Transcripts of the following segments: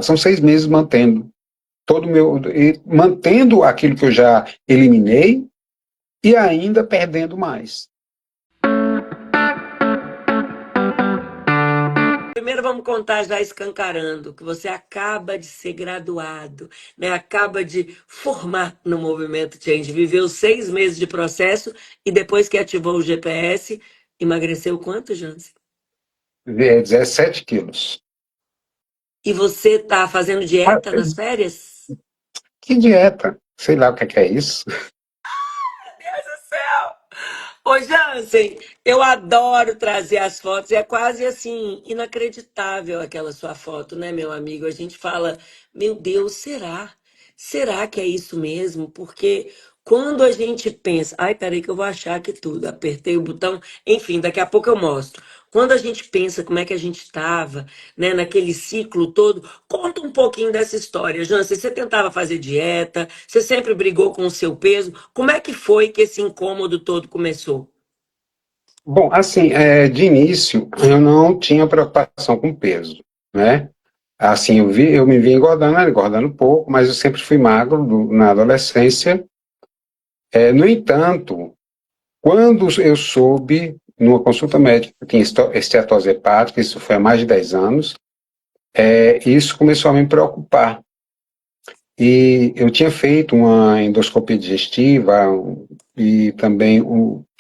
São 6 meses mantendo mantendo aquilo que eu já eliminei e ainda perdendo mais. Primeiro vamos contar já escancarando que você acaba de ser graduado, né? Acaba de formar no movimento Change, viveu 6 meses de processo e depois que ativou o GPS, emagreceu quanto, Jansen? 17 quilos. E você está fazendo Ah, dieta nas férias? que dieta? Sei lá o que é isso. Meu Deus do céu! Ô, Jansen, eu adoro trazer as fotos. É quase assim, inacreditável aquela sua foto, né, meu amigo? A gente fala, meu Deus, será? Será que é isso mesmo? Porque quando a gente pensa, ai, peraí que eu vou achar aqui tudo. Apertei o botão, enfim, daqui a pouco eu mostro. Quando a gente pensa como é que a gente estava, né, naquele ciclo todo, conta um pouquinho dessa história, Jansen. Você tentava fazer dieta, você sempre brigou com o seu peso. Como é que foi que esse incômodo todo começou? Bom, assim, de início, eu não tinha preocupação com peso, né? Assim, eu me vi engordando pouco, mas eu sempre fui magro na adolescência. No entanto, quando eu soube, numa consulta médica, que tinha esteatose hepática, isso foi há mais de 10 anos, isso começou a me preocupar. E eu tinha feito uma endoscopia digestiva e também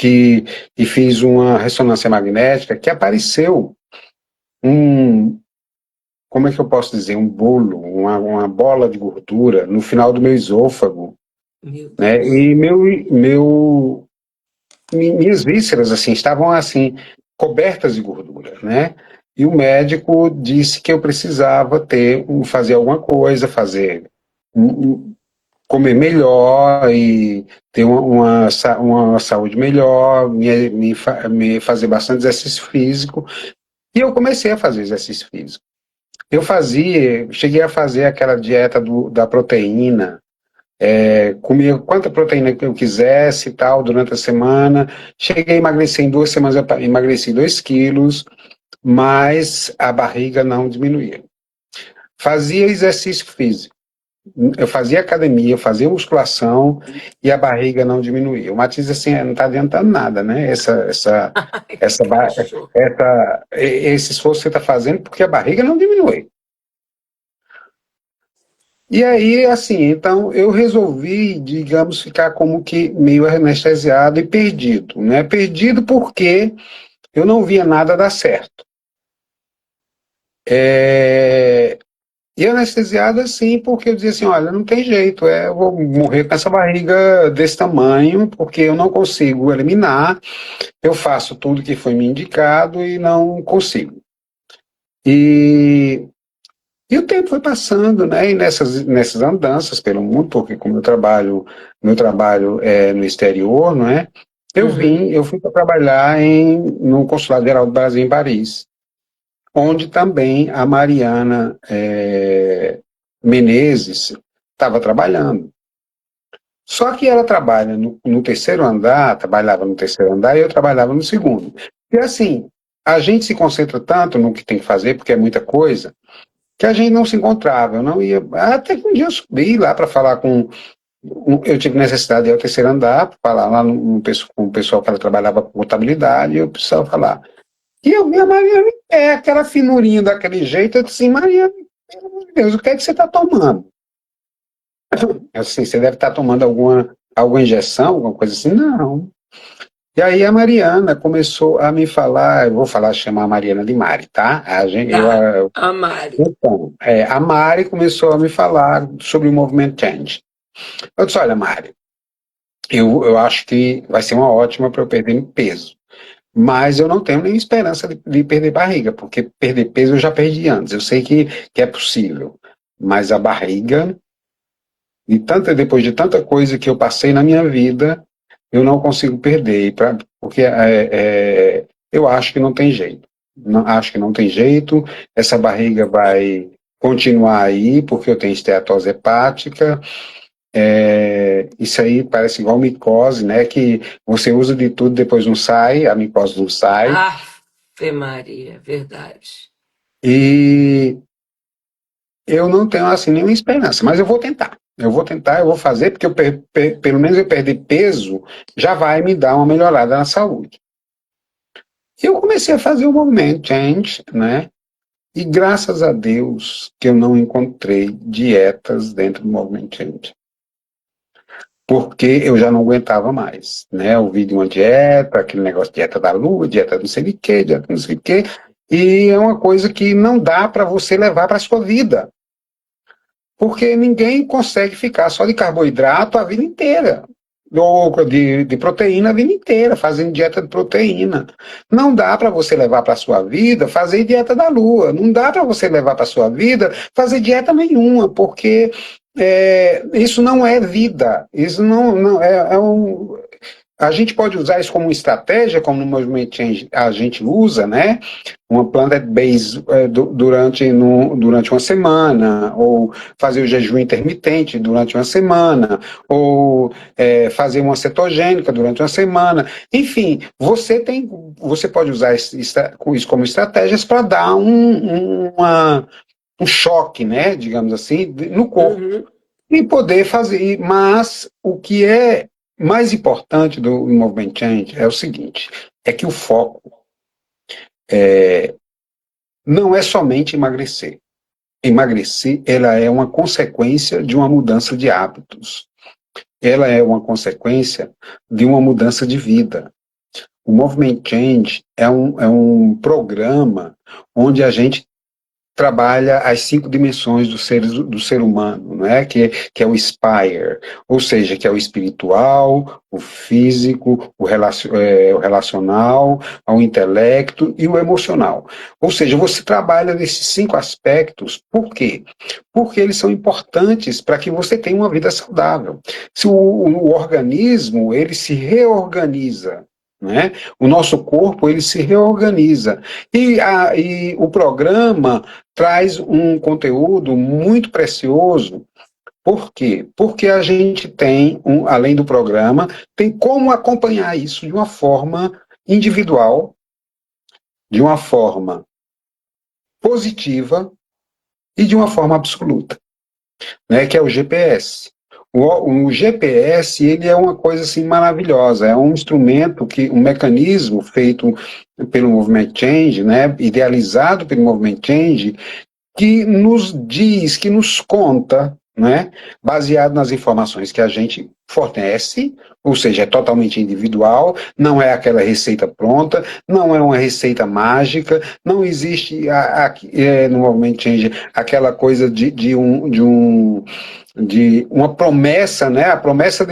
e fiz uma ressonância magnética que apareceu um, como é que eu posso dizer, um bolo, uma bola de gordura no final do meu esôfago, Meu né? Deus. E minhas vísceras assim estavam assim cobertas de gordura, né? E o médico disse que eu precisava fazer alguma coisa, comer melhor e ter uma saúde melhor, me fazer bastante exercício físico. E eu comecei a fazer exercício físico. Cheguei a fazer aquela dieta da proteína, comia quanta proteína que eu quisesse e tal durante a semana. Cheguei a emagrecer em 2 semanas, eu emagreci 2 quilos, mas a barriga não diminuía. Fazia exercício físico, eu fazia academia, eu fazia musculação e a barriga não diminuía. O Matiz assim, não está adiantando nada, né? Ai, que Essa, ba- cachorro. esse esforço que você está fazendo porque a barriga não diminui. E aí, assim, então eu resolvi, digamos, ficar como que meio anestesiado e perdido, né? Perdido porque eu não via nada dar certo. E anestesiado, assim, porque eu dizia assim, olha, não tem jeito, eu vou morrer com essa barriga desse tamanho, porque eu não consigo eliminar, eu faço tudo que foi me indicado e não consigo. E E o tempo foi passando, né? E nessas andanças pelo mundo, porque como meu trabalho é no exterior, não é? Uhum. Eu fui para trabalhar no Consulado Geral do Brasil em Paris, onde também a Mariana Menezes estava trabalhando. Só que ela no terceiro andar, trabalhava no terceiro andar e eu trabalhava no segundo. E assim, a gente se concentra tanto no que tem que fazer, porque é muita coisa, que a gente não se encontrava, eu não ia. Até que um dia eu subi lá para falar eu tive necessidade de ir ao terceiro andar, para falar lá com o pessoal que ela trabalhava com contabilidade, e eu precisava falar. E eu vi a Mariana, aquela finurinha daquele jeito, eu disse, Mariana, pelo amor de Deus, o que é que você está tomando? Assim, você deve estar tomando alguma injeção, alguma coisa assim? Não. E aí a Mariana começou a me falar, eu vou chamar a Mariana de Mari, tá? Tá, a Mari. Então, a Mari começou a me falar sobre o movimento Change. Eu disse, olha, Mari, eu acho que vai ser uma ótima para eu perder peso, mas eu não tenho nem esperança de perder barriga, porque perder peso eu já perdi antes, eu sei que é possível, mas a barriga, depois de tanta coisa que eu passei na minha vida, eu não consigo perder, porque eu acho que não tem jeito. Não, acho que não tem jeito, essa barriga vai continuar aí, porque eu tenho esteatose hepática. Isso aí parece igual micose, né? Que você usa de tudo, depois não sai, a micose não sai. Ave Maria, verdade. E, eu não tenho assim nenhuma esperança, mas eu vou tentar. Eu vou fazer, porque pelo menos eu perder peso já vai me dar uma melhorada na saúde. E eu comecei a fazer o movimento change, né? E graças a Deus que eu não encontrei dietas dentro do movimento change, porque eu já não aguentava mais, né? Eu vi de uma dieta, aquele negócio de dieta da lua, dieta não sei de quê, dieta não sei de quê, e é uma coisa que não dá para você levar para a sua vida. Porque ninguém consegue ficar só de carboidrato a vida inteira. Ou de proteína a vida inteira, fazendo dieta de proteína. Não dá para você levar para a sua vida fazer dieta da lua. Não dá para você levar para a sua vida fazer dieta nenhuma, porque isso não é vida. Isso não é um. A gente pode usar isso como uma estratégia, como no Movement Change a gente usa, né? Uma plant-based durante uma semana, ou fazer o jejum intermitente durante uma semana, ou fazer uma cetogênica durante uma semana. Enfim, você pode usar isso como estratégias para dar um choque, né? Digamos assim, no corpo Uhum. e poder fazer. Mas o que é mais importante do Movement Change é o seguinte: é que o foco não é somente emagrecer. Emagrecer, ela é uma consequência de uma mudança de hábitos. Ela é uma consequência de uma mudança de vida. O Movement Change é um programa onde a gente trabalha as 5 dimensões do ser humano, né? Que é o Spire, ou seja, que é o espiritual, o físico, o relacional, o intelecto e o emocional. Ou seja, você trabalha nesses 5 aspectos, por quê? Porque eles são importantes para que você tenha uma vida saudável. Se o organismo, ele se reorganiza, né? O nosso corpo, ele se reorganiza. E o programa traz um conteúdo muito precioso. Por quê? Porque a gente tem, além do programa, tem como acompanhar isso de uma forma individual, de uma forma positiva e de uma forma absoluta, né? Que é o GPS. O GPS, ele é uma coisa assim maravilhosa, é um instrumento um mecanismo feito pelo Movement Change, né, idealizado pelo Movement Change, que nos diz, que nos conta, né, baseado nas informações que a gente fornece, ou seja, é totalmente individual, não é aquela receita pronta, não é uma receita mágica, não existe no Movement Change aquela coisa de uma promessa, né, a promessa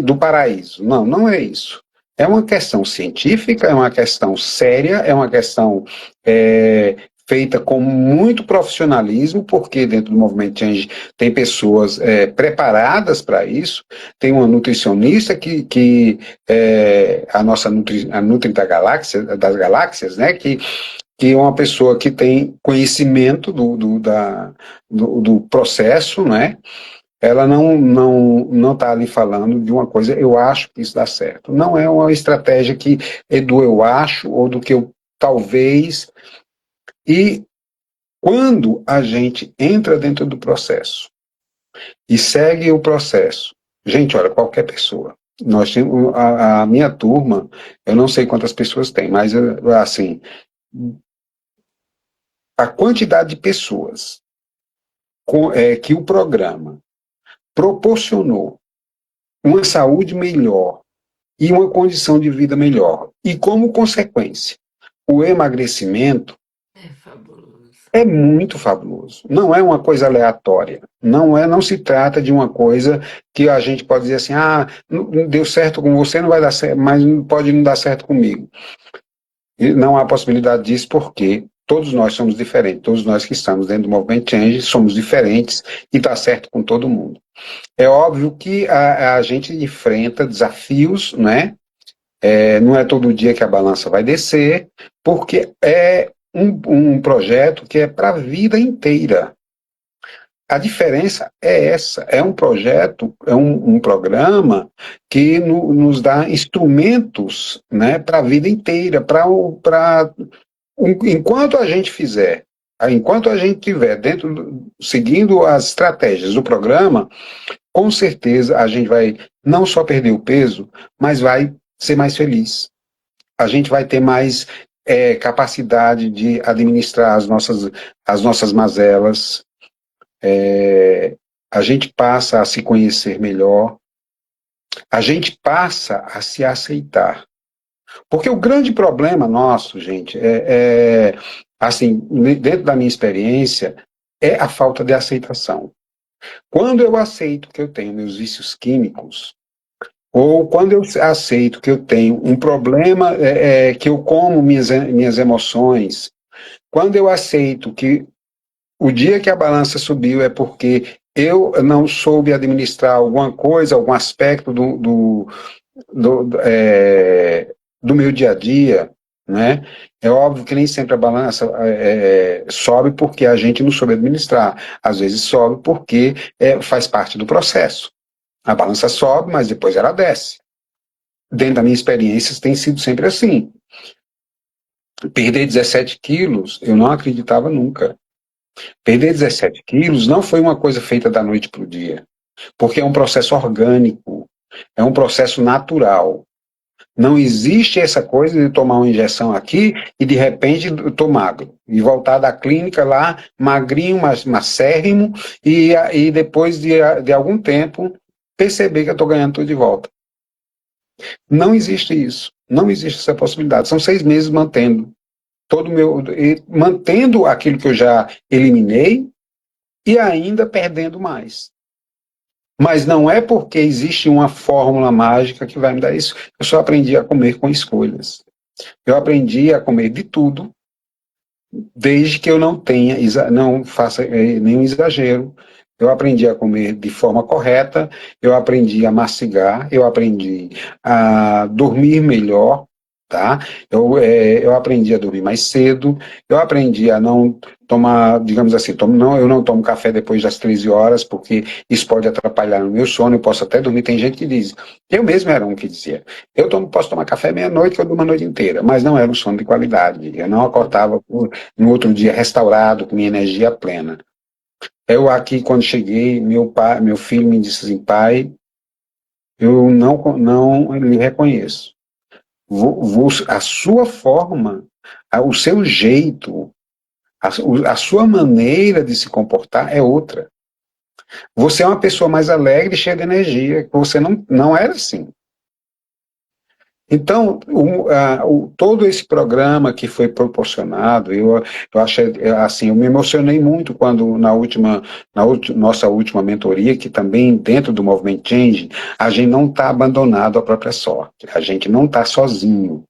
do paraíso. Não, não é isso. É uma questão científica, é uma questão séria, é uma questão feita com muito profissionalismo, porque dentro do Movimento Change tem pessoas preparadas para isso, tem uma nutricionista a nossa a Nutri das galáxias, né, que é uma pessoa que tem conhecimento do processo, né? Ela não está ali falando de uma coisa, eu acho que isso dá certo. Não é uma estratégia que é do eu acho ou do que eu talvez. E quando a gente entra dentro do processo e segue o processo, gente, olha, qualquer pessoa. Nós temos a minha turma, eu não sei quantas pessoas tem, mas assim, a quantidade de pessoas que o programa proporcionou uma saúde melhor e uma condição de vida melhor, e como consequência, o emagrecimento É fabuloso. é muito fabuloso. Não é uma coisa aleatória. Não se trata de uma coisa que a gente pode dizer assim, não deu certo com você, não vai dar certo, mas pode não dar certo comigo. E não há possibilidade disso porque todos nós somos diferentes, todos nós que estamos dentro do Movement Change somos diferentes e está certo com todo mundo. É óbvio que a gente enfrenta desafios, né? Não é todo dia que a balança vai descer, porque é um projeto que é para a vida inteira. A diferença é essa, é um projeto, é um programa que nos dá instrumentos, né, para a vida inteira, enquanto a gente fizer Enquanto a gente estiver seguindo as estratégias do programa, com certeza a gente vai não só perder o peso, mas vai ser mais feliz. A gente vai ter mais capacidade de administrar as nossas mazelas, a gente passa a se conhecer melhor, a gente passa a se aceitar. Porque o grande problema nosso, gente, assim, dentro da minha experiência, é a falta de aceitação. Quando eu aceito que eu tenho meus vícios químicos, ou quando eu aceito que eu tenho um problema, que eu como minhas emoções, quando eu aceito que o dia que a balança subiu é porque eu não soube administrar alguma coisa, algum aspecto do meu dia a dia, né? É óbvio que nem sempre a balança sobe porque a gente não soube administrar. Às vezes sobe porque faz parte do processo. A balança sobe, mas depois ela desce. Dentro da minha experiência, tem sido sempre assim. Perder 17 quilos, eu não acreditava nunca. Perder 17 quilos não foi uma coisa feita da noite para o dia, porque é um processo orgânico, é um processo natural. Não existe essa coisa de tomar uma injeção aqui e de repente eu tô magro. E voltar da clínica lá, magrinho, macérrimo, e depois de algum tempo perceber que eu estou ganhando tudo de volta. Não existe isso. Não existe essa possibilidade. São 6 meses mantendo aquilo que eu já eliminei e ainda perdendo mais. Mas não é porque existe uma fórmula mágica que vai me dar isso. Eu só aprendi a comer com escolhas. Eu aprendi a comer de tudo, desde que eu não faça nenhum exagero. Eu aprendi a comer de forma correta, eu aprendi a mastigar, eu aprendi a dormir melhor, tá? Eu aprendi a dormir mais cedo, eu aprendi a não tomar, digamos assim, eu não tomo café depois das 13 horas, porque isso pode atrapalhar no meu sono, eu posso até dormir, tem gente que diz, eu mesmo era um que dizia, posso tomar café meia-noite, que eu durmo a noite inteira, mas não era um sono de qualidade, eu não acordava no outro dia restaurado, com minha energia plena. Eu aqui, quando cheguei, meu filho me disse assim, pai, eu não lhe reconheço. A sua forma, o seu jeito, a sua maneira de se comportar é outra. Você é uma pessoa mais alegre e cheia de energia, você não era assim. Então, todo esse programa que foi proporcionado, eu achei, assim, eu me emocionei muito quando nossa última mentoria, que também dentro do Movement Change, a gente não está abandonado à própria sorte, a gente não está sozinho.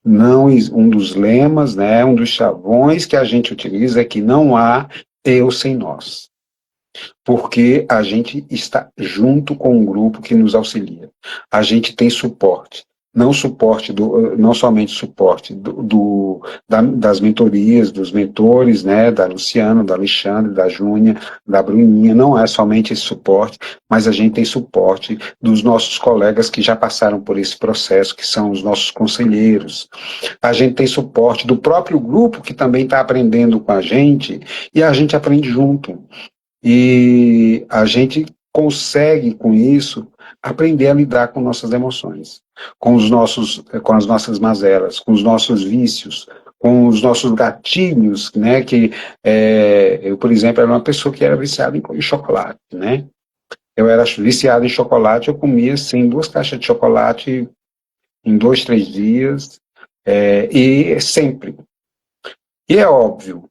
Não, um dos lemas, né, um dos chavões que a gente utiliza é que não há eu sem nós. Porque a gente está junto com um grupo que nos auxilia. A gente tem suporte. Não somente suporte das mentorias, dos mentores, né, da Luciana, da Alexandre, da Júnia, da Bruninha, não é somente esse suporte, mas a gente tem suporte dos nossos colegas que já passaram por esse processo, que são os nossos conselheiros. A gente tem suporte do próprio grupo que também está aprendendo com a gente, e a gente aprende junto. E a gente consegue, com isso, aprender a lidar com nossas emoções, com as nossas mazelas, com os nossos vícios, com os nossos gatilhos, né, eu, por exemplo, era uma pessoa que era viciada em chocolate, né, eu era viciado em chocolate, eu comia, assim, 2 caixas de chocolate em 2, 3 dias, e sempre. E é óbvio,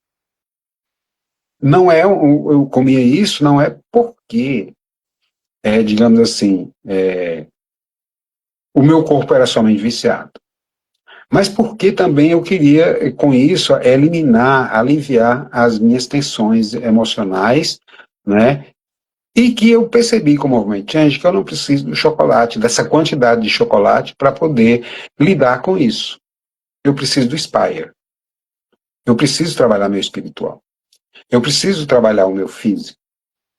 eu comia isso, não é porque digamos assim, o meu corpo era somente viciado. Mas porque também eu queria, com isso, eliminar, aliviar as minhas tensões emocionais, né? E que eu percebi com o Movement Change que eu não preciso do chocolate, dessa quantidade de chocolate, para poder lidar com isso. Eu preciso do Spire. Eu preciso trabalhar meu espiritual. Eu preciso trabalhar o meu físico.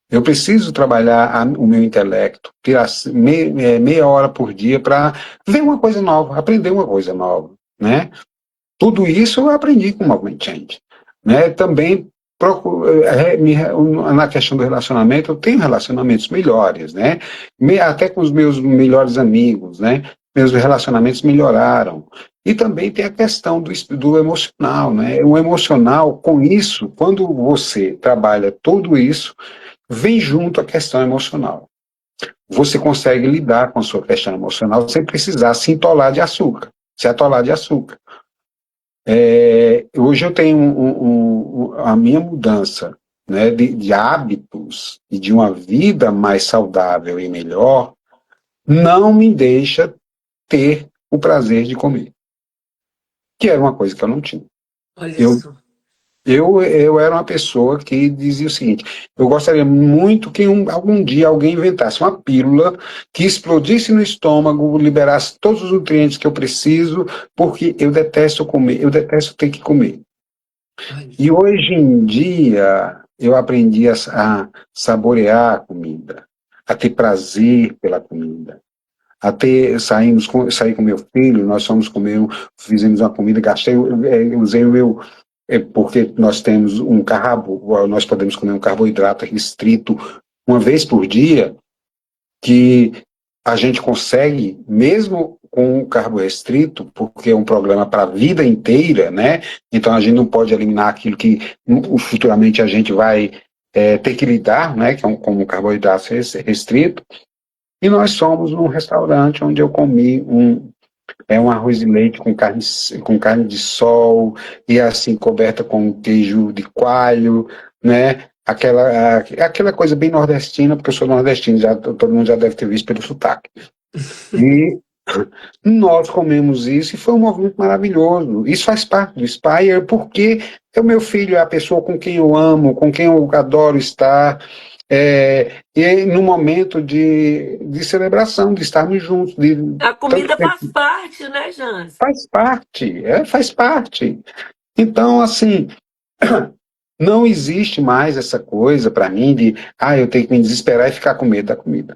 Eu preciso trabalhar o meu intelecto, tirar meia hora por dia para ver uma coisa nova, aprender uma coisa nova, né? Tudo isso eu aprendi com o Movement Change. né? Também na questão do relacionamento, eu tenho relacionamentos melhores, né? Até com os meus melhores amigos, né? Meus relacionamentos melhoraram. E também tem a questão do emocional, né? O emocional, com isso, quando você trabalha tudo isso, vem junto a questão emocional. Você consegue lidar com a sua questão emocional sem precisar se atolar de açúcar. Se atolar de açúcar. Hoje eu tenho a minha mudança, né, de hábitos e de uma vida mais saudável e melhor, não me deixa ter o prazer de comer, que era uma coisa que eu não tinha. Olha Eu, só. eu era uma pessoa que dizia o seguinte: eu gostaria muito que algum dia alguém inventasse uma pílula que explodisse no estômago, liberasse todos os nutrientes que eu preciso, porque eu detesto comer, eu detesto ter que comer. E Olha. hoje em dia eu aprendi a saborear a comida, a ter prazer pela comida, saí com meu filho, nós fomos comer, fizemos uma comida, usei o meu, porque nós temos nós podemos comer um carboidrato restrito uma vez por dia, que a gente consegue, mesmo com o carbo restrito, porque é um programa para a vida inteira, né? Então a gente não pode eliminar aquilo que futuramente a gente vai ter que lidar, né? Que é como um carboidrato restrito. E nós fomos num restaurante onde eu comi um arroz e leite com carne de sol e assim coberta com queijo de coalho, né? Aquela coisa bem nordestina, porque eu sou nordestino, todo mundo já deve ter visto pelo sotaque. E nós comemos isso e foi um movimento maravilhoso. Isso faz parte do Spire, porque o meu filho é a pessoa com quem eu amo, com quem eu adoro estar, e no momento de celebração, de estarmos juntos, A tanto comida faz parte, né, Jans? faz parte. Então, assim, não existe mais essa coisa para mim de, eu tenho que me desesperar e ficar com medo da comida,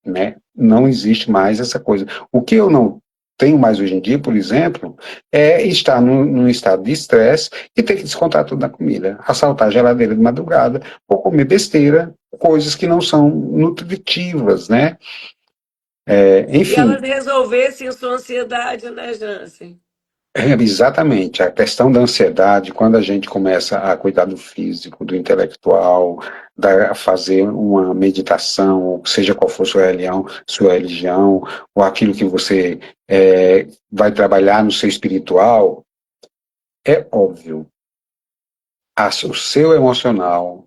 né? Não existe mais essa coisa. O que eu não tenho mais hoje em dia, por exemplo, é estar num estado de estresse e ter que descontar tudo na comida, assaltar a geladeira de madrugada ou comer besteira, coisas que não são nutritivas, né? E elas Enfim, resolvessem sua ansiedade, né, Jansen? exatamente. A questão da ansiedade, quando a gente começa a cuidar do físico, do intelectual, a fazer uma meditação, ou seja qual for sua religião, ou aquilo que você vai trabalhar no seu espiritual, é óbvio, o seu emocional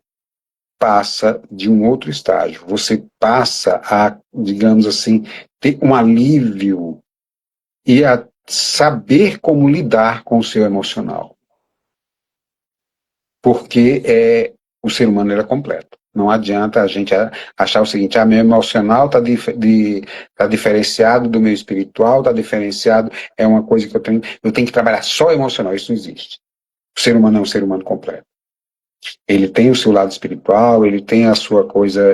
passa de um outro estágio. Você passa a, digamos assim, ter um alívio e a saber como lidar com o seu emocional. Porque o ser humano era completo. Não adianta a gente achar o seguinte: meu emocional tá diferenciado do meu espiritual, está diferenciado, é uma coisa que eu tenho que trabalhar só emocional. Isso não existe. O ser humano é um ser humano completo. Ele tem o seu lado espiritual, ele tem a sua coisa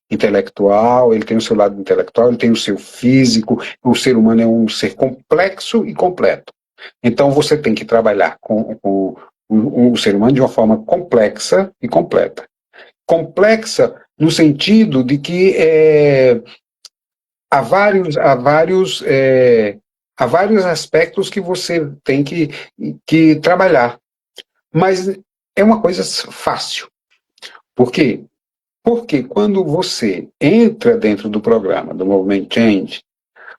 intelectual, ele tem o seu lado intelectual, ele tem o seu físico. O ser humano é um ser complexo e completo. Então você tem que trabalhar com o ser humano de uma forma complexa e completa. Complexa no sentido de que há vários aspectos que você tem que trabalhar. Mas é uma coisa fácil. Por quê? Porque quando você entra dentro do programa do Movement Change,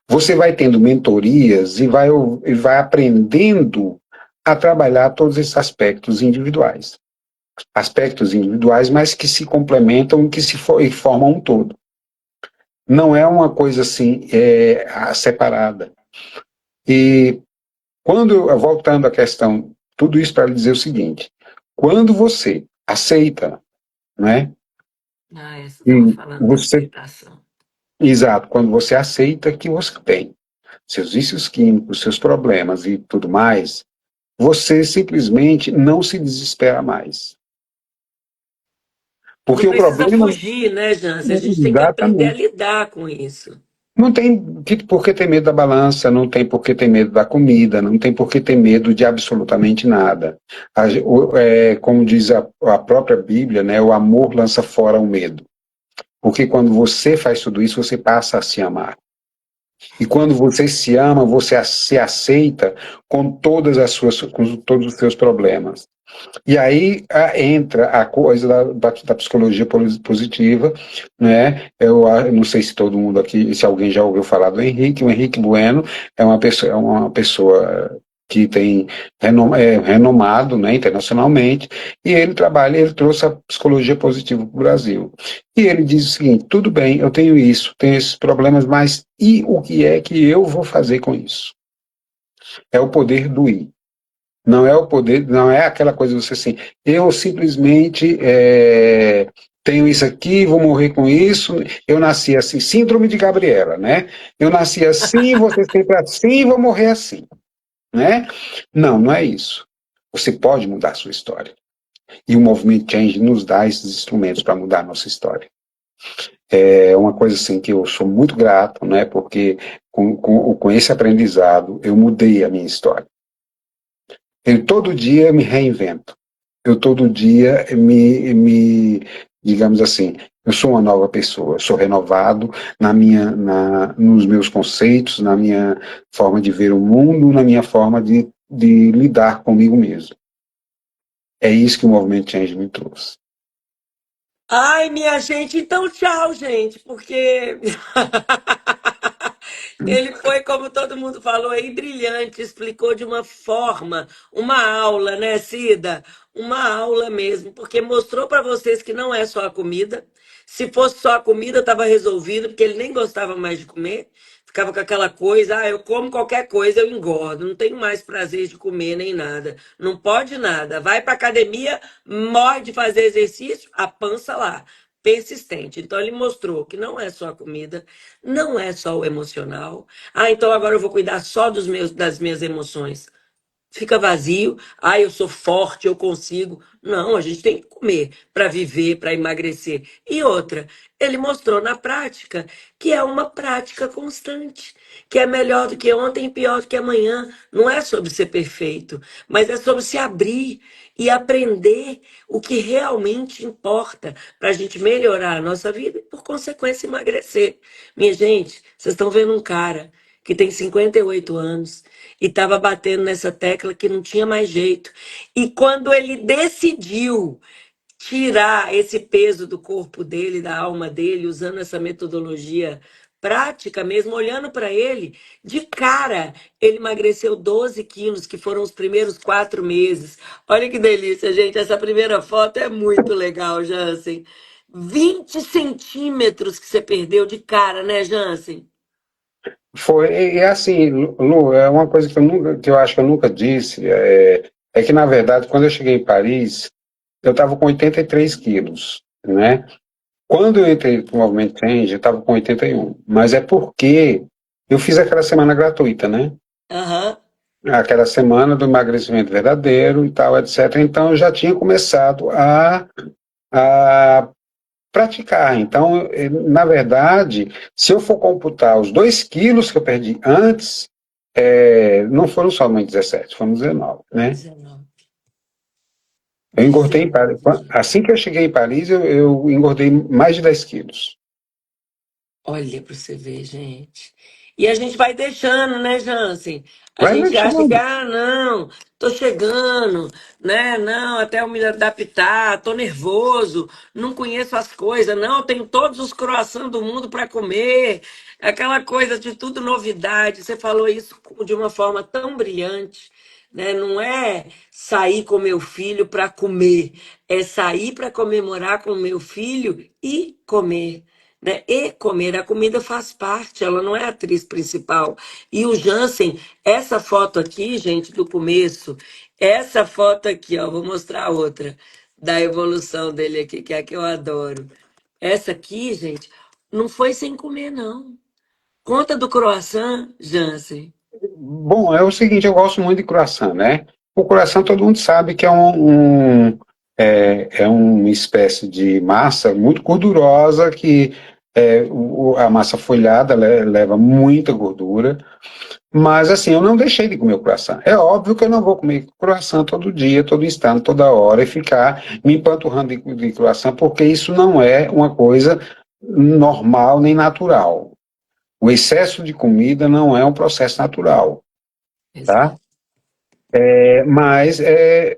você vai tendo mentorias e vai aprendendo a trabalhar todos esses aspectos individuais. Aspectos individuais, mas que se complementam e formam um todo. Não é uma coisa assim separada. E voltando à questão, tudo isso para dizer o seguinte: quando você aceita, né? Você E estava falando da você, aceitação. exato, quando você aceita que você tem seus vícios químicos, seus problemas e tudo mais, você simplesmente não se desespera mais. Não Porque o precisa problema fugir, né, Jansen? A gente tem que aprender a exatamente, lidar com isso. Não tem por que ter medo da balança, não tem por que ter medo da comida, não tem por que ter medo de absolutamente nada. Como diz a própria Bíblia, né, o amor lança fora o medo. Porque quando você faz tudo isso, você passa a se amar. E quando você se ama, você se aceita com todos os seus problemas. E aí entra a coisa da psicologia positiva, né? Eu não sei se todo mundo aqui, se alguém já ouviu falar do Henrique. O Henrique Bueno é uma pessoa que tem renomado, né, internacionalmente, e ele trouxe a psicologia positiva para o Brasil. E ele diz o seguinte: tudo bem, eu tenho isso, tenho esses problemas, mas e o que é que eu vou fazer com isso? É o poder do ir. Não é o poder, não é aquela coisa de você assim, eu simplesmente tenho isso aqui, vou morrer com isso, eu nasci assim, síndrome de Gabriela, né? Eu nasci assim, você sempre assim, vou morrer assim, né? Não, não é isso. Você pode mudar a sua história. E o Movement Change nos dá esses instrumentos para mudar a nossa história. É uma coisa assim que eu sou muito grato, né? Porque com esse aprendizado eu mudei a minha história. Eu todo dia me reinvento. Eu todo dia digamos assim, eu sou uma nova pessoa, eu sou renovado nos meus conceitos, na minha forma de ver o mundo, na minha forma de lidar comigo mesmo. É isso que o Movimento Change me trouxe. Ai, minha gente, então tchau, gente, porque ele foi, como todo mundo falou aí, brilhante, explicou de uma forma, uma aula, né, Cida? Uma aula mesmo, porque mostrou para vocês que não é só a comida. Se fosse só a comida, estava resolvido, porque ele nem gostava mais de comer. Ficava com aquela coisa, eu como qualquer coisa, eu engordo, não tenho mais prazer de comer nem nada. Não pode nada. Vai para academia, morre de fazer exercício, a pança lá, persistente. Então ele mostrou que não é só a comida, não é só o emocional. Então agora eu vou cuidar só das minhas emoções. Fica vazio. Eu sou forte, eu consigo. Não, a gente tem que comer para viver, para emagrecer. E outra, ele mostrou na prática que é uma prática constante, que é melhor do que ontem e pior do que amanhã. Não é sobre ser perfeito, mas é sobre se abrir e aprender o que realmente importa para a gente melhorar a nossa vida e, por consequência, emagrecer. Minha gente, vocês estão vendo um cara que tem 58 anos e estava batendo nessa tecla que não tinha mais jeito. E quando ele decidiu tirar esse peso do corpo dele, da alma dele, usando essa metodologia prática mesmo, olhando para ele, de cara, ele emagreceu 12 quilos, que foram os primeiros 4 meses. Olha que delícia, gente. Essa primeira foto é muito legal, Jansen. 20 centímetros que você perdeu de cara, né, Jansen? Foi, e assim, Lu, é uma coisa que eu acho que eu nunca disse, é que, na verdade, quando eu cheguei em Paris, eu estava com 83 quilos, né? Quando eu entrei no Movimento Change, eu estava com 81. Mas é porque eu fiz aquela semana gratuita, né? Aham. Aquela semana do emagrecimento verdadeiro e tal, etc. Então eu já tinha começado a praticar. Então, na verdade, se eu for computar os 2 quilos que eu perdi antes, não foram somente 17, foram 19, né? 19. Eu engordei em Paris. 19. Assim que eu cheguei em Paris, eu engordei mais de 10 quilos. Olha para você ver, gente. E a gente vai deixando, né, Jansen? A Vai gente acha que, deixando. não, tô chegando, né? Não, até eu me adaptar, tô nervoso, não conheço as coisas, não, tenho todos os croissants do mundo para comer, aquela coisa de tudo novidade. Você falou isso de uma forma tão brilhante, né? Não é sair com meu filho para comer, é sair para comemorar com meu filho e comer, né? E comer, a comida faz parte, ela não é a atriz principal. E o Jansen, essa foto aqui, gente, do começo, essa foto aqui, ó, vou mostrar a outra, da evolução dele aqui, que é a que eu adoro. Essa aqui, gente, não foi sem comer, não. Conta do croissant, Jansen. Bom, é o seguinte, eu gosto muito de croissant, né? O croissant todo mundo sabe que é uma espécie de massa muito gordurosa que A massa folhada leva muita gordura, mas assim, eu não deixei de comer o croissant. É óbvio que eu não vou comer croissant todo dia, todo instante, toda hora e ficar me empanturrando de croissant, porque isso não é uma coisa normal nem natural. O excesso de comida não é um processo natural, tá? Exato. Mas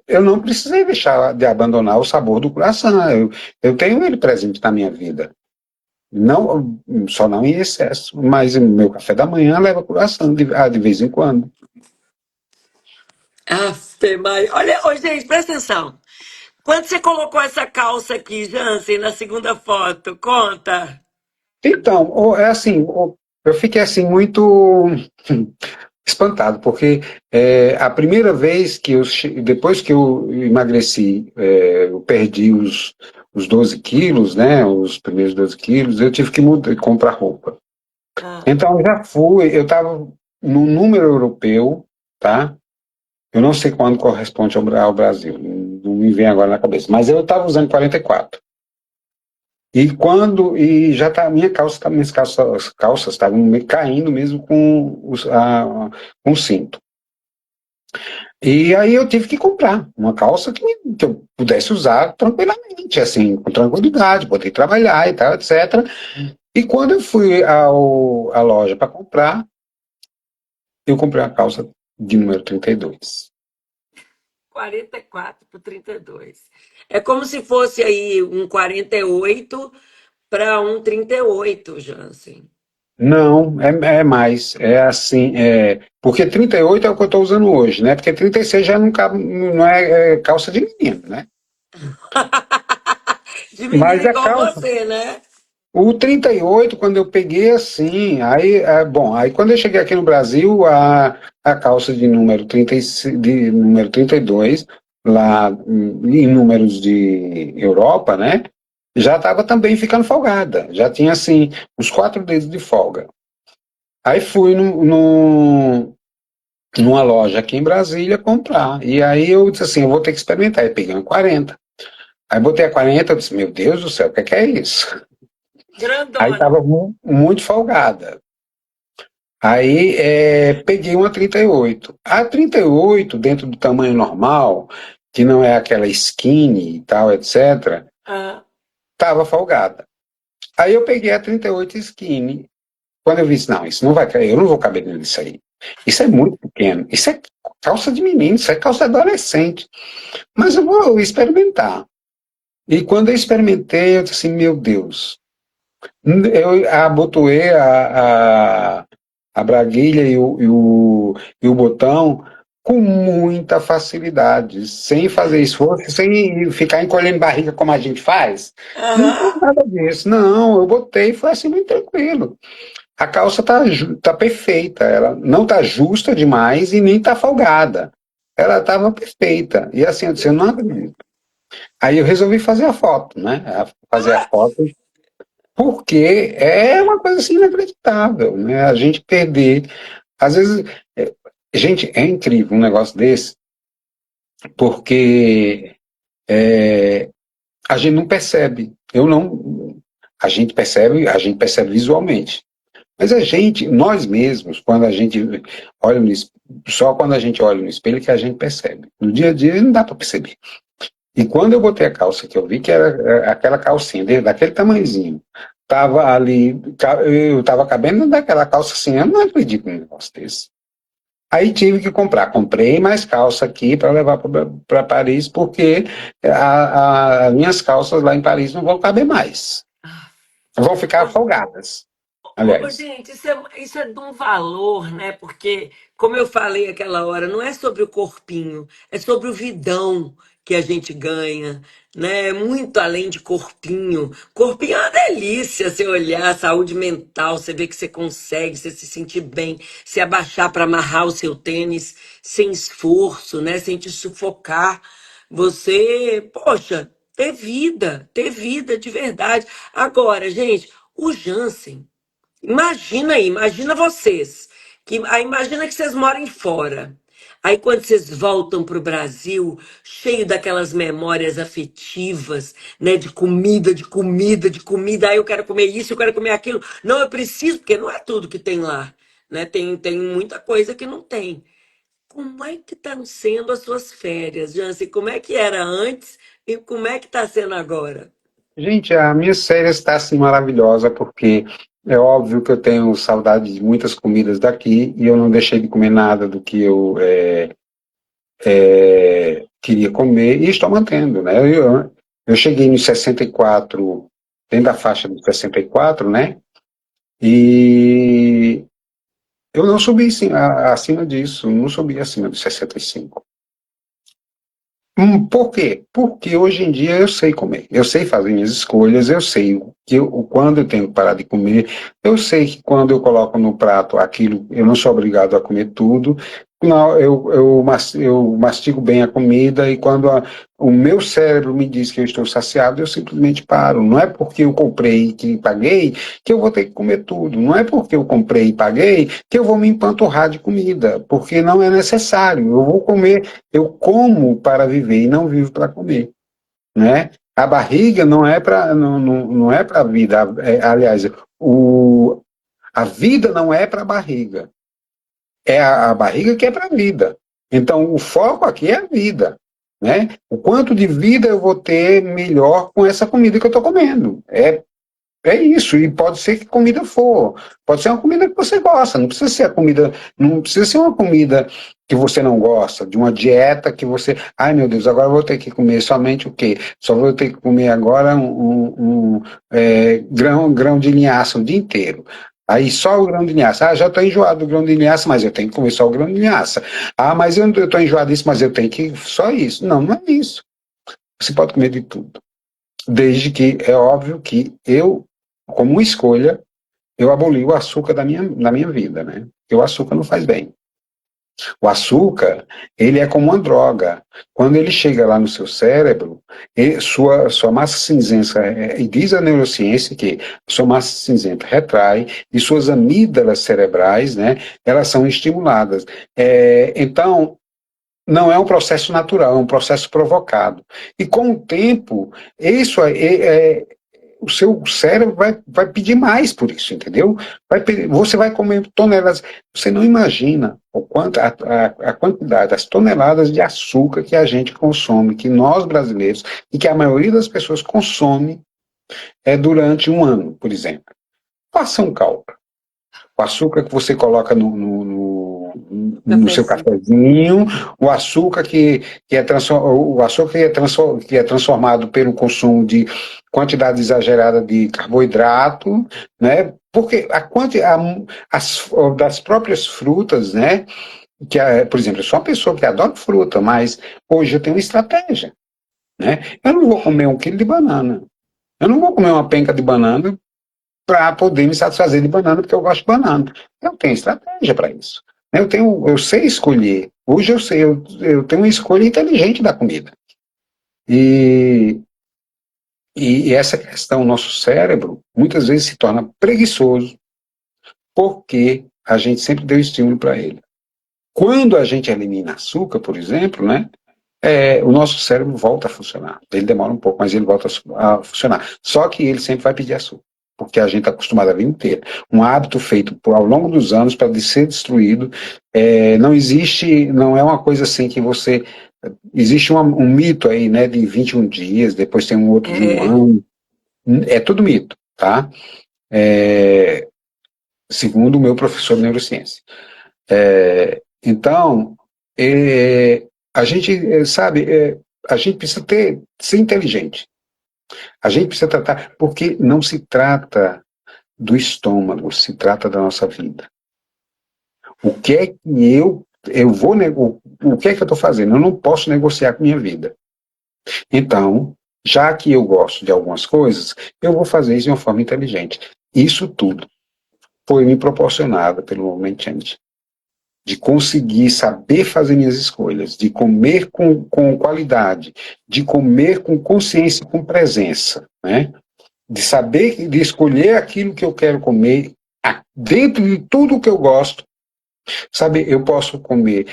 eu não precisei deixar de abandonar o sabor do croissant. Eu tenho ele presente na minha vida. Não, só não em excesso, mas o meu café da manhã leva croissant de vez em quando. Afe Maria. Olha, ô, gente, presta atenção. Quando você colocou essa calça aqui, Jansen, na segunda foto, conta. Então, é assim, eu fiquei assim muito espantado, porque a primeira vez depois que eu emagreci, eu perdi os 12 quilos, né, os primeiros 12 quilos, eu tive que comprar roupa. Ah, Então, eu estava no número europeu, tá? Eu não sei quando corresponde ao Brasil, não me vem agora na cabeça, mas eu estava usando 44. E já tá, minhas calças estavam caindo mesmo com o cinto. E aí eu tive que comprar uma calça que eu pudesse usar tranquilamente, assim, com tranquilidade, poder trabalhar e tal, etc. E quando eu fui à loja para comprar, eu comprei uma calça de número 32. 44 por 32. É como se fosse aí um 48 para um 38, Jansen. Não, é mais. É assim, porque 38 é o que eu estou usando hoje, né? Porque 36 já não, não é calça de menino, né? De menino Mas a igual calça, você, né? o 38, quando eu peguei assim, aí quando eu cheguei aqui no Brasil, a calça de número 36, de número 32, lá em números de Europa, né? Já estava também ficando folgada. Já tinha assim, uns 4 dedos de folga. Aí fui numa loja aqui em Brasília comprar. E aí eu disse assim, eu vou ter que experimentar. Aí peguei uma 40. Aí botei a 40, eu disse, meu Deus do céu, o que é isso? Aí Grandona. estava muito folgada. Aí peguei uma 38. A 38, dentro do tamanho normal, que não é aquela skinny e tal, etc., Ah, estava folgada. Aí eu peguei a 38 skinny. Quando eu vi isso, não, isso não vai cair, eu não vou caber nisso aí. Isso é muito pequeno. Isso é calça de menino, isso é calça adolescente. Mas eu vou experimentar. E quando eu experimentei, eu disse assim, meu Deus. Eu abotoei a braguilha e o botão com muita facilidade, sem fazer esforço, sem ficar encolhendo barriga como a gente faz. Não foi aham. nada disso. Não, eu botei e foi assim muito tranquilo. A calça tá perfeita, ela não tá justa demais e nem tá folgada. Ela estava perfeita. E assim, eu disse, eu não acredito. Aí eu resolvi fazer a foto, né? Fazer a foto, porque é uma coisa assim inacreditável, né? A gente perder. Às vezes, gente, é incrível um negócio desse, porque a gente não percebe. Eu não. A gente percebe visualmente. Mas nós mesmos, quando a gente olha no espelho, só quando a gente olha no espelho que a gente percebe. No dia a dia não dá para perceber. E quando eu botei a calça, que eu vi que era aquela calcinha daquele tamanhozinho, tava ali, eu tava cabendo dentro daquela calça assim, eu não acredito num negócio desse. Aí tive que comprar, comprei mais calça aqui para levar para Paris, porque as minhas calças lá em Paris não vão caber mais. Vão ficar folgadas, aliás. Gente, isso é de um valor, né? Porque, como eu falei aquela hora, não é sobre o corpinho, é sobre o vidão que a gente ganha, né? É muito além de corpinho. Corpinho é uma delícia, você olhar, saúde mental, você vê que você consegue, você se sentir bem, se abaixar para amarrar o seu tênis sem esforço, né? Sem te sufocar. Você, poxa, ter vida de verdade. Agora, gente, o Jansen. Imagina aí, imagina vocês. Imagina que vocês moram fora. Aí quando vocês voltam para o Brasil, cheio daquelas memórias afetivas, né, de comida, de comida, de comida, aí eu quero comer isso, eu quero comer aquilo. Não, eu preciso, porque não é tudo que tem lá, né? Tem muita coisa que não tem. Como é que estão sendo as suas férias, Jancy? Como é que era antes e como é que está sendo agora? Gente, a minha série está assim maravilhosa porque é óbvio que eu tenho saudade de muitas comidas daqui e eu não deixei de comer nada do que eu queria comer e estou mantendo, né? Eu cheguei nos 64, dentro da faixa dos 64, né? E eu não subi sim, acima disso, não subi acima dos 65. Por quê? Porque hoje em dia eu sei comer, eu sei fazer minhas escolhas, eu sei quando eu tenho que parar de comer, eu sei que quando eu coloco no prato aquilo, eu não sou obrigado a comer tudo, não, eu mastigo bem a comida e quando o meu cérebro me diz que eu estou saciado, eu simplesmente paro. Não é porque eu comprei e que paguei que eu vou ter que comer tudo, não é porque eu comprei e paguei que eu vou me empanturrar de comida, porque não é necessário, eu vou comer. Eu como para viver e não vivo para comer, né? A barriga não é para a vida. Aliás, a vida não é para a barriga. É a barriga que é para a vida. Então, o foco aqui é a vida, né? O quanto de vida eu vou ter melhor com essa comida que eu estou comendo. É isso, e pode ser que comida for. Pode ser uma comida que você gosta, não precisa ser a comida, não precisa ser uma comida que você não gosta, de uma dieta que você. Ai meu Deus, agora eu vou ter que comer somente o quê? Só vou ter que comer agora grão de linhaça o dia inteiro. Aí só o grão de linhaça. Ah, já estou enjoado do grão de linhaça, mas eu tenho que comer só o grão de linhaça. Ah, mas eu estou enjoado disso, mas eu tenho que. Só isso. Não, não é isso. Você pode comer de tudo. Desde que é óbvio que eu, como uma escolha, eu aboli o açúcar da minha vida, né? Porque o açúcar não faz bem. O açúcar, ele é como uma droga. Quando ele chega lá no seu cérebro, sua massa cinzenta, e diz a neurociência que sua massa cinzenta retrai e suas amígdalas cerebrais, né, elas são estimuladas. Então, não é um processo natural, é um processo provocado. E com o tempo, isso o seu cérebro vai pedir mais por isso, entendeu? Você vai comer toneladas. Você não imagina o quanto, a quantidade, as toneladas de açúcar que a gente consome, que nós brasileiros, e que a maioria das pessoas consome durante um ano, por exemplo. Faça um cálculo. O açúcar que você coloca no seu Cafezinho. cafezinho, o açúcar que é transformado pelo consumo de quantidade exagerada de carboidrato, né? Porque das próprias frutas, né? Por exemplo, eu sou uma pessoa que adora fruta, mas hoje eu tenho uma estratégia, né? Eu não vou comer um quilo de banana. Eu não vou comer uma penca de banana para poder me satisfazer de banana, porque eu gosto de banana. Eu tenho estratégia para isso. Eu sei escolher. Hoje eu sei, eu tenho uma escolha inteligente da comida. E, e essa questão, nosso cérebro, muitas vezes se torna preguiçoso, porque a gente sempre deu estímulo para ele. Quando a gente elimina açúcar, por exemplo, né, o nosso cérebro volta a funcionar. Ele demora um pouco, mas ele volta a funcionar. Só que ele sempre vai pedir açúcar, porque a gente está acostumado a vida inteira. Um hábito feito ao longo dos anos para ser destruído, não existe, não é uma coisa assim que você. Existe um mito aí, né, de 21 dias, depois tem um outro de um É. ano. É tudo mito, tá? Segundo o meu professor de neurociência. Então, a gente, sabe, a gente precisa ser inteligente. A gente precisa tratar, porque não se trata do estômago, se trata da nossa vida. O que é que eu vou, o que é que eu estou fazendo? Eu não posso negociar com minha vida. Então, já que eu gosto de algumas coisas, eu vou fazer isso de uma forma inteligente. Isso tudo foi me proporcionado pelo Movement Change. De conseguir saber fazer minhas escolhas, de comer com qualidade, de comer com consciência e com presença, né? De saber, de escolher aquilo que eu quero comer dentro de tudo que eu gosto, Sabe, eu posso comer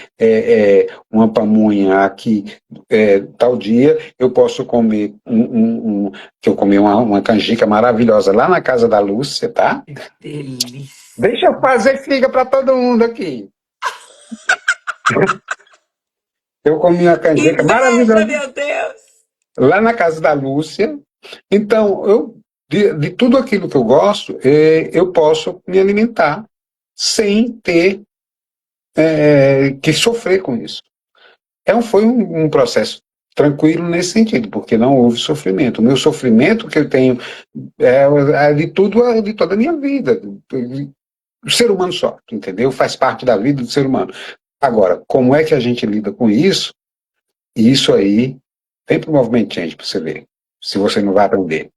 uma pamonha aqui tal dia, eu posso comer que eu comi uma canjica maravilhosa lá na casa da Lúcia, tá? Deixa eu Delícia. fazer figa para todo mundo aqui. Eu comi uma canjica Inveja, maravilhosa meu Deus! lá na casa da Lúcia. Então, de tudo aquilo que eu gosto, eu posso me alimentar sem ter que sofrer com isso. Foi um processo tranquilo nesse sentido, porque não houve sofrimento. O meu sofrimento que eu tenho é de toda a minha vida. O ser humano só, entendeu? Faz parte da vida do ser humano. Agora, como é que a gente lida com isso? Isso aí, tem para o Movement Change para você ver, se você não vai aprender.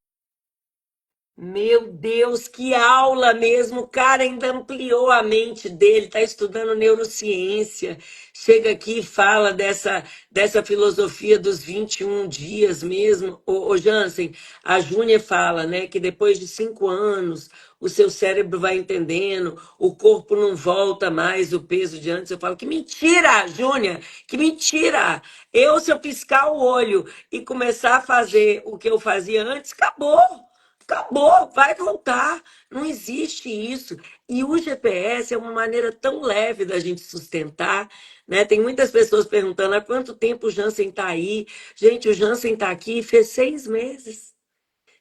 Meu Deus, que aula mesmo! O cara ainda ampliou a mente dele, está estudando neurociência. Chega aqui e fala dessa filosofia dos 21 dias mesmo. Ô Jansen, a Júnia fala, né, que depois de 5 anos o seu cérebro vai entendendo, o corpo não volta mais o peso de antes. Eu falo, que mentira, Júnia, que mentira! Se eu piscar o olho e começar a fazer o que eu fazia antes, acabou. Acabou, vai voltar. Não existe isso. E o GPS é uma maneira tão leve da gente sustentar, né? Tem muitas pessoas perguntando há quanto tempo o Jansen está aí. Gente, o Jansen está aqui e fez 6 meses.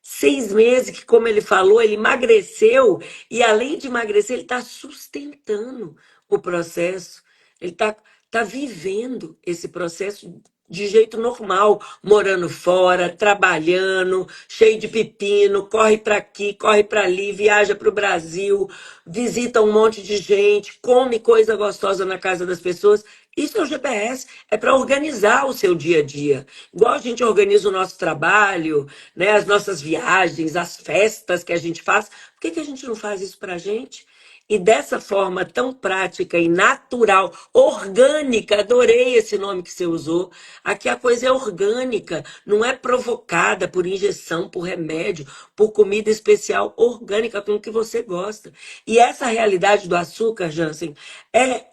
6 meses que, como ele falou, ele emagreceu e, além de emagrecer, ele está sustentando o processo. Ele tá vivendo esse processo de jeito normal, morando fora, trabalhando, cheio de pepino, corre para aqui, corre para ali, viaja para o Brasil, visita um monte de gente, come coisa gostosa na casa das pessoas. Isso é o GPS, é para organizar o seu dia a dia. Igual a gente organiza o nosso trabalho, né, as nossas viagens, as festas que a gente faz. Por que a gente não faz isso para a gente? E dessa forma tão prática e natural, orgânica, adorei esse nome que você usou. Aqui a coisa é orgânica, não é provocada por injeção, por remédio, por comida especial, orgânica, com o que você gosta. E essa realidade do açúcar, Jansen, é,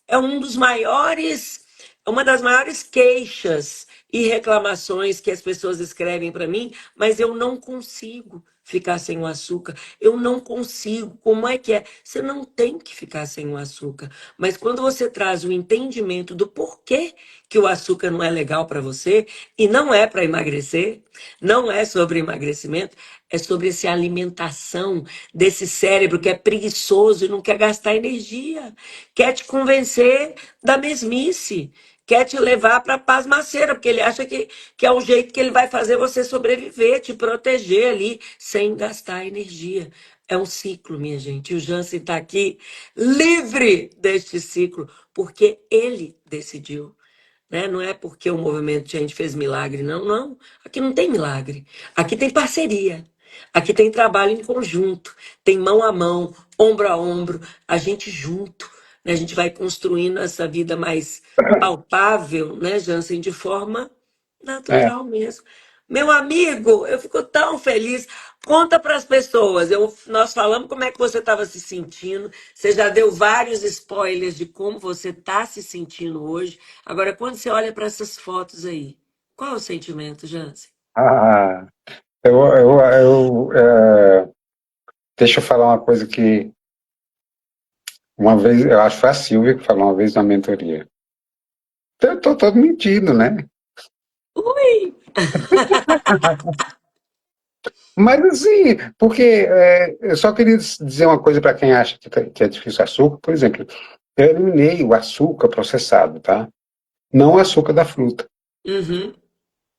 é um dos maiores, uma das maiores queixas e reclamações que as pessoas escrevem para mim, mas eu não consigo ficar sem o açúcar. Eu não consigo. Como é que é? Você não tem que ficar sem o açúcar. Mas quando você traz o entendimento do porquê que o açúcar não é legal para você, e não é para emagrecer, não é sobre emagrecimento, é sobre essa alimentação desse cérebro que é preguiçoso e não quer gastar energia, quer te convencer da mesmice, quer te levar para a pasmaceira, porque ele acha que é o jeito que ele vai fazer você sobreviver, te proteger ali, sem gastar energia. É um ciclo, minha gente. E o Jansen está aqui livre deste ciclo, porque ele decidiu. Né? Não é porque o movimento Change fez milagre, não, não. Aqui não tem milagre. Aqui tem parceria. Aqui tem trabalho em conjunto, tem mão a mão, ombro a ombro, a gente junto, né? A gente vai construindo essa vida mais palpável, né, Jansen, de forma É. natural mesmo. Meu amigo, eu fico tão feliz. Conta para as pessoas. Nós falamos como é que você estava se sentindo. Você já deu vários spoilers de como você está se sentindo hoje. Agora, quando você olha para essas fotos aí, qual é o sentimento, Jansen? Ah, deixa eu falar uma coisa que uma vez, eu acho que foi a Silvia que falou uma vez na mentoria. Eu tô todo mentindo, né? Ui! Mas assim, porque eu só queria dizer uma coisa para quem acha que é difícil açúcar. Por exemplo, eu eliminei o açúcar processado, tá? Não o açúcar da fruta. Uhum.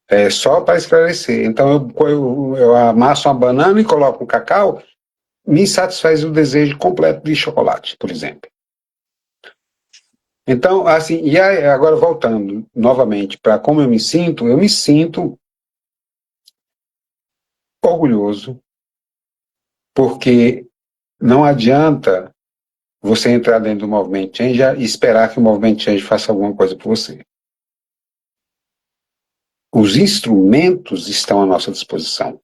É só para esclarecer. Então eu amasso uma banana e coloco um cacau, me satisfaz o desejo completo de chocolate, por exemplo. Então, assim, e aí, agora voltando novamente para como eu me sinto orgulhoso, porque não adianta você entrar dentro do Movement Change e esperar que o Movement Change faça alguma coisa por você. Os instrumentos estão à nossa disposição.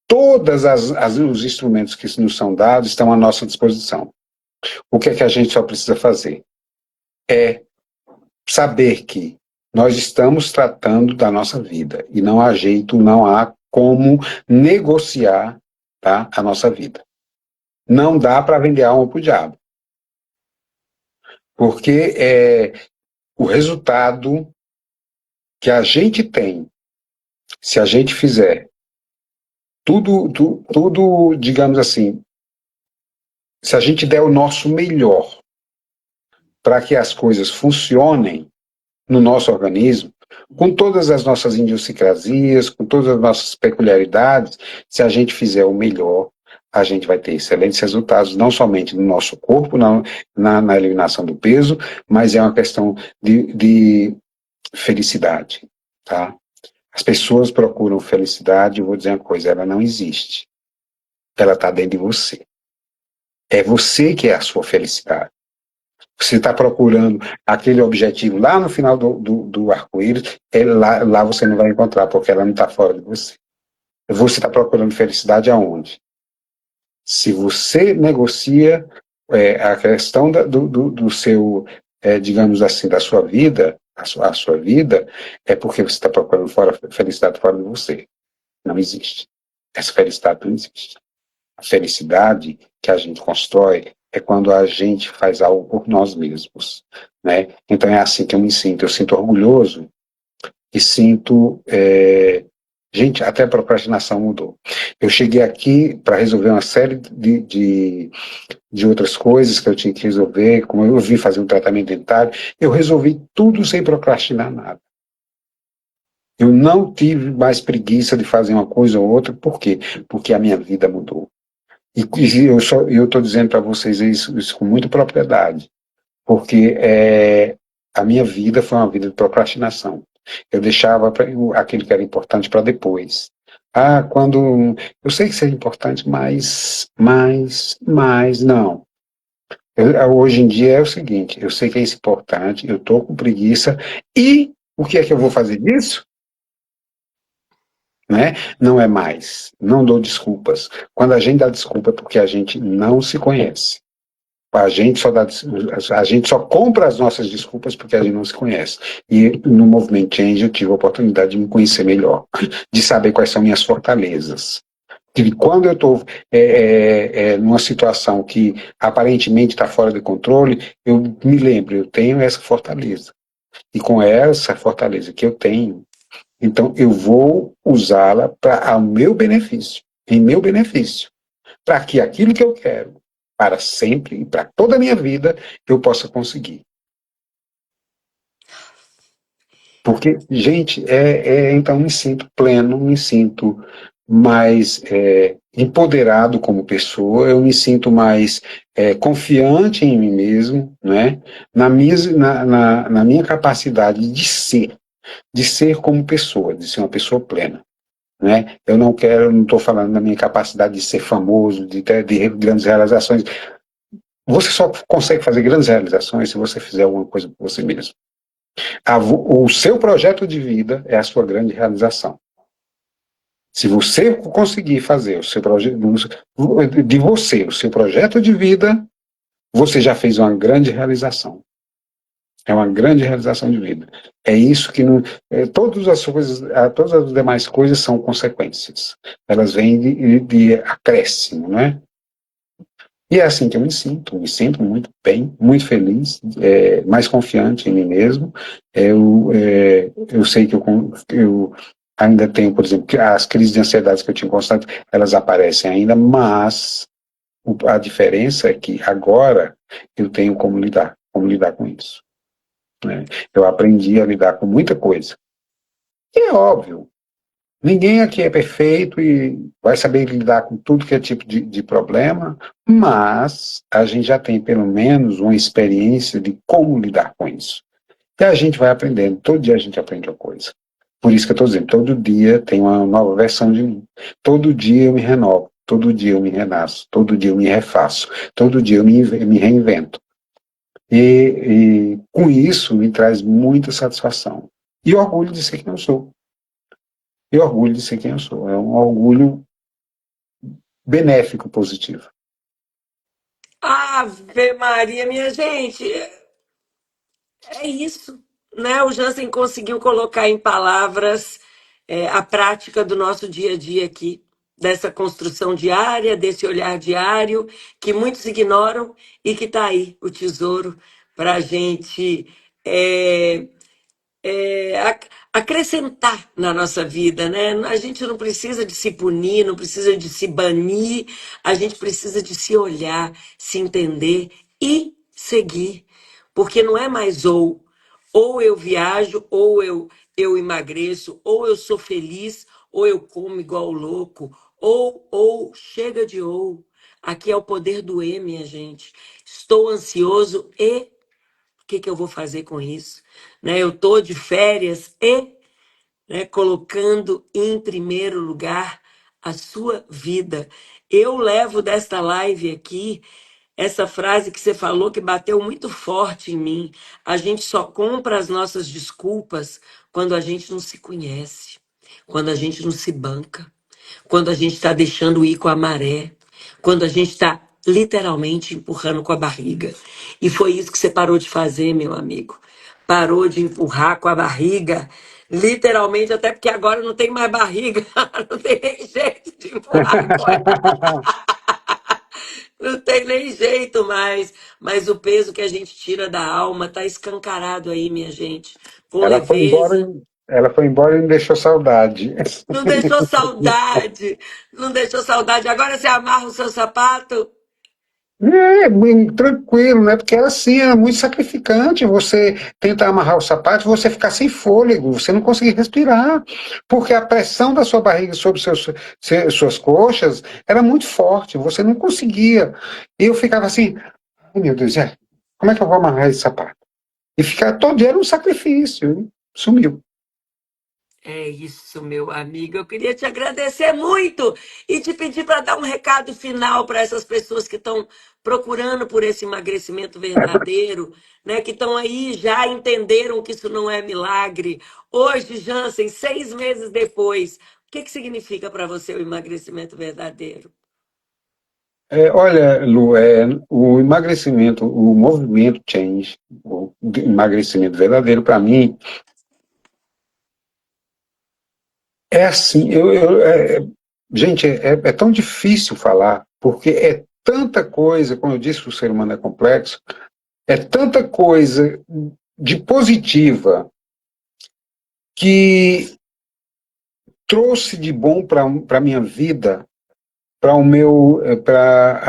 Todos os instrumentos que nos são dados estão à nossa disposição. O que é que a gente só precisa fazer? É saber que nós estamos tratando da nossa vida e não há jeito, não há como negociar, tá, a nossa vida. Não dá para vender a alma para o diabo, porque o resultado que a gente tem, se a gente fizer tudo, digamos assim, se a gente der o nosso melhor para que as coisas funcionem no nosso organismo, com todas as nossas idiosincrasias, com todas as nossas peculiaridades, se a gente fizer o melhor, a gente vai ter excelentes resultados, não somente no nosso corpo, na eliminação do peso, mas é uma questão de felicidade, tá? As pessoas procuram felicidade, eu vou dizer uma coisa, ela não existe. Ela está dentro de você. É você que é a sua felicidade. Você está procurando aquele objetivo lá no final do arco-íris, lá você não vai encontrar, porque ela não está fora de você. Você está procurando felicidade aonde? Se você negocia a questão do seu, digamos assim, da sua vida, a sua vida, é porque você está procurando felicidade fora de você. Não existe. Essa felicidade não existe. A felicidade que a gente constrói é quando a gente faz algo por nós mesmos, né? Então é assim que eu me sinto. Eu sinto orgulhoso e sinto... Gente, até a procrastinação mudou. Eu cheguei aqui para resolver uma série de outras coisas que eu tinha que resolver, como eu vim fazer um tratamento dentário, eu resolvi tudo sem procrastinar nada. Eu não tive mais preguiça de fazer uma coisa ou outra, por quê? Porque a minha vida mudou. E eu estou dizendo para vocês isso com muita propriedade, porque a minha vida foi uma vida de procrastinação. Eu deixava aquilo que era importante para depois. Ah, quando. Eu sei que isso é importante, mas não. Hoje em dia é o seguinte: eu sei que é isso importante, eu estou com preguiça, e o que é que eu vou fazer disso? Né? Não é mais. Não dou desculpas. Quando a gente dá desculpa é porque a gente não se conhece. A gente só compra as nossas desculpas porque a gente não se conhece. E no Movement Change eu tive a oportunidade de me conhecer melhor, de saber quais são minhas fortalezas. E quando eu estou numa situação que aparentemente está fora de controle, eu me lembro, eu tenho essa fortaleza. E com essa fortaleza que eu tenho, então eu vou usá-la para o meu benefício, em meu benefício, para que aquilo que eu quero, para sempre e para toda a minha vida, eu possa conseguir. Porque, gente, então me sinto pleno, me sinto mais empoderado como pessoa, eu me sinto mais confiante em mim mesmo, né? Na minha capacidade de ser como pessoa, de ser uma pessoa plena. Né? Eu não estou falando da minha capacidade de ser famoso, de ter grandes realizações. Você só consegue fazer grandes realizações se você fizer alguma coisa por você mesmo. O seu projeto de vida é a sua grande realização. Se você conseguir fazer o seu projeto de você, o seu projeto de vida, você já fez uma grande realização. É uma grande realização de vida. É isso que não, todas as coisas, todas as demais coisas são consequências. Elas vêm de acréscimo, né? E é assim que eu me sinto muito bem, muito feliz, mais confiante em mim mesmo. Eu sei que eu ainda tenho, por exemplo, as crises de ansiedade que eu tinha constante, elas aparecem ainda, mas a diferença é que agora eu tenho como lidar com isso. Né? Eu aprendi a lidar com muita coisa. E é óbvio, ninguém aqui é perfeito e vai saber lidar com tudo que é tipo de problema, mas a gente já tem pelo menos uma experiência de como lidar com isso. E a gente vai aprendendo, todo dia a gente aprende uma coisa. Por isso que eu estou dizendo, todo dia tem uma nova versão de mim. Todo dia eu me renovo, todo dia eu me renasço, todo dia eu me refaço, todo dia eu me reinvento. E com isso me traz muita satisfação. E orgulho de ser quem eu sou. E orgulho de ser quem eu sou. É um orgulho benéfico, positivo. Ave Maria, minha gente, é isso, né? O Jansen conseguiu colocar em palavras a prática do nosso dia a dia aqui, dessa construção diária, desse olhar diário, que muitos ignoram e que está aí, o tesouro, para a gente é, acrescentar na nossa vida, né? A gente não precisa de se punir, não precisa de se banir, a gente precisa de se olhar, se entender e seguir, porque não é mais ou eu viajo, ou eu emagreço, ou eu sou feliz, ou eu como igual louco, ou chega de ou. Aqui é o poder do E, minha gente. Estou ansioso e o que que eu vou fazer com isso? Né? Eu estou de férias e, né, colocando em primeiro lugar a sua vida. Eu levo desta live aqui essa frase que você falou que bateu muito forte em mim. A gente só compra as nossas desculpas quando a gente não se conhece, quando a gente não se banca, quando a gente está deixando ir com a maré, quando a gente está literalmente empurrando com a barriga. E foi isso que você parou de fazer, meu amigo. Parou de empurrar com a barriga, literalmente, até porque agora não tem mais barriga, não tem nem jeito de empurrar com ela. Não tem nem jeito mais. Mas o peso que a gente tira da alma está escancarado aí, minha gente. Com Ela foi embora, leveza. ela foi embora e me deixou saudade. Não deixou saudade. Não deixou saudade. Agora você amarra o seu sapato. É, bem tranquilo, né? Porque era assim, era muito sacrificante. Você tentar amarrar o sapato, você ficar sem fôlego, você não conseguir respirar, porque a pressão da sua barriga sobre suas coxas era muito forte, você não conseguia. E eu ficava assim, ai meu Deus, como é que eu vou amarrar esse sapato? E ficar todo dia era um sacrifício, sumiu. É isso, meu amigo. Eu queria te agradecer muito e te pedir para dar um recado final para essas pessoas que estão procurando por esse emagrecimento verdadeiro, né? Que estão aí já entenderam que isso não é milagre. Hoje, Jansen, 6 meses depois, o que que significa para você o emagrecimento verdadeiro? Olha, Lu, o emagrecimento, o movimento change, o emagrecimento verdadeiro, para mim, é assim, gente, é tão difícil falar, porque é tanta coisa, como eu disse, o ser humano é complexo, é tanta coisa de positiva que trouxe de bom para a minha vida, para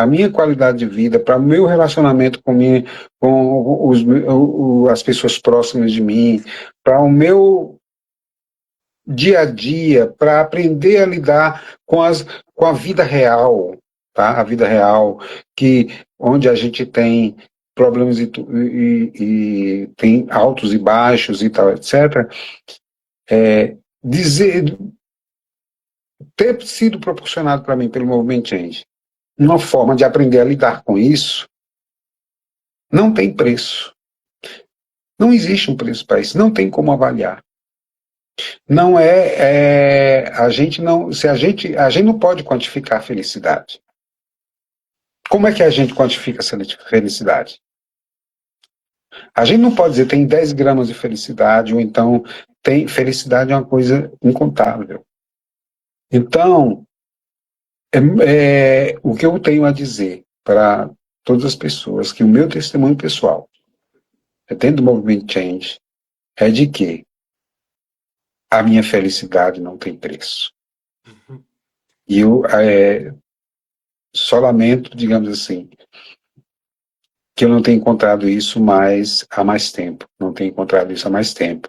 a minha qualidade de vida, para o meu relacionamento com as pessoas próximas de mim, para o meu dia a dia, para aprender a lidar com a vida real, tá? A vida real, onde a gente tem problemas e tem altos e baixos e tal, etc. Dizer, ter sido proporcionado para mim pelo Movement Change uma forma de aprender a lidar com isso, não tem preço. Não existe um preço para isso, não tem como avaliar. Não a gente não, se a gente não pode quantificar a felicidade. Como é que a gente quantifica essa felicidade? A gente não pode dizer tem 10 gramas de felicidade, ou então tem felicidade é uma coisa incontável. Então, o que eu tenho a dizer para todas as pessoas, que o meu testemunho pessoal, dentro do Movement Change, é de que a minha felicidade não tem preço. E eu só lamento, digamos assim, que eu não tenho encontrado isso há mais tempo. Não tenho encontrado isso há mais tempo.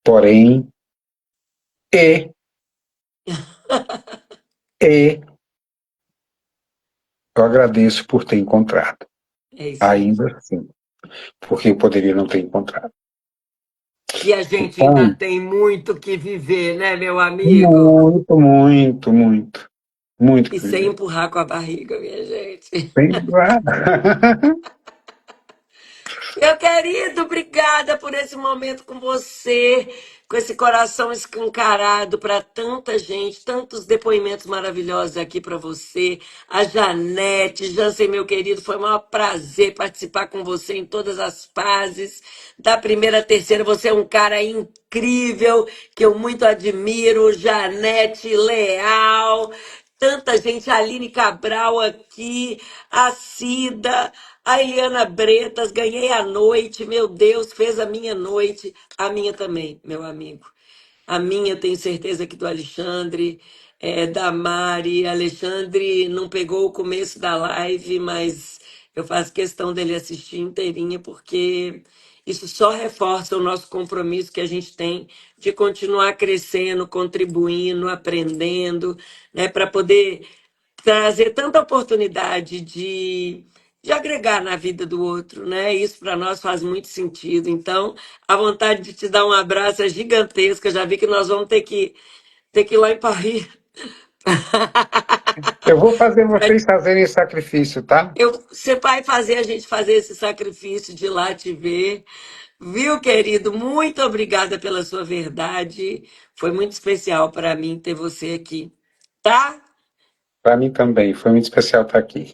Porém, e, e eu agradeço por ter encontrado. É isso aí. Ainda assim, porque eu poderia não ter encontrado. E a gente ainda Então, tem muito que viver, né, meu amigo? muito, muito, muito, muito E que sem viver. empurrar com a barriga, minha gente. Bem, Meu querido, obrigada por esse momento com você, com esse coração escancarado para tanta gente, tantos depoimentos maravilhosos aqui para você. A Janete, Jansen, meu querido, foi um maior prazer participar com você em todas as fases, da primeira à terceira. Você é um cara incrível, que eu muito admiro. Janete, Leal. Tanta gente, a Aline Cabral aqui, a Cida, a Eliana Bretas, ganhei a noite, meu Deus, fez a minha noite, a minha também, meu amigo. A minha, tenho certeza que do Alexandre, da Mari. Alexandre não pegou o começo da live, mas eu faço questão dele assistir inteirinha, porque isso só reforça o nosso compromisso que a gente tem de continuar crescendo, contribuindo, aprendendo, né, para poder trazer tanta oportunidade de agregar na vida do outro, né? Isso para nós faz muito sentido. Então, a vontade de te dar um abraço é gigantesca. Já vi que nós vamos ter que ir lá em Paris. Eu vou fazer vocês fazerem sacrifício, tá? Você vai fazer a gente fazer esse sacrifício de ir lá te ver. Viu, querido? Muito obrigada pela sua verdade. Foi muito especial para mim ter você aqui. Tá? Para mim também, foi muito especial estar aqui.